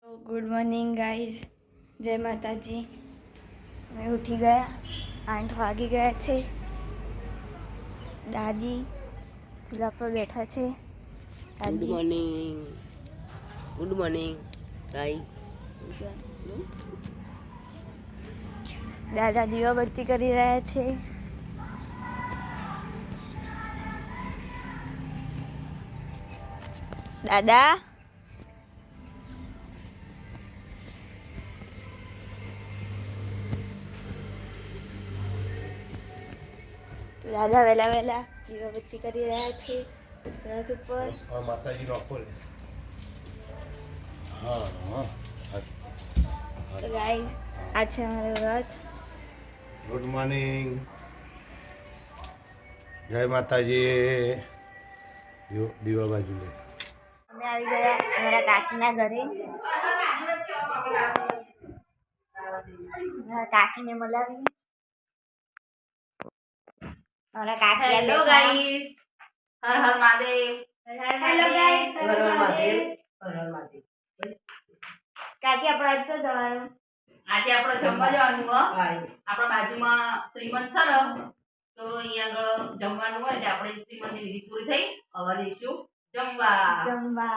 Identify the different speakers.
Speaker 1: तो good morning guys, जय माताजी। मैं उठी गया 8 वागी गया छे। दादी चूल्हा पर बैठा छे।
Speaker 2: Good morning guys.
Speaker 1: दादा દીવાબત્તી કરી રહ્યા છે। દાદા તો દાદા વહેલા વહેલા દીવાબત્તી કરી રહ્યા છે રથ ઉપર।
Speaker 3: માતાજી નો આખો हाँ हाँ
Speaker 1: तो गाइस आज છે અમારો રથ।
Speaker 3: गुड मॉर्निंग, जय माताजी। दीवा बाजू ले
Speaker 1: અમે આવી ગયા અમારા કાકીના ઘરે। મારા કાકીને મળાવી। અમારા કાકી
Speaker 4: हेलो गाइस, हर हर महादेव।
Speaker 1: Hello guys,
Speaker 2: Har Har Mahadev, Har Har Mahadev.
Speaker 1: કાકી આપણે આજ તો જવાનું।
Speaker 4: આજે આપણે જમવા જવાનું હો। આપણા બાજુમાં શ્રીમંત છે ને, તો અહીંયા આગળ જમવાનું હોય એટલે આપણે શ્રીમંતની વિધિ પૂરી થઈ હવે જઈશું જમવા।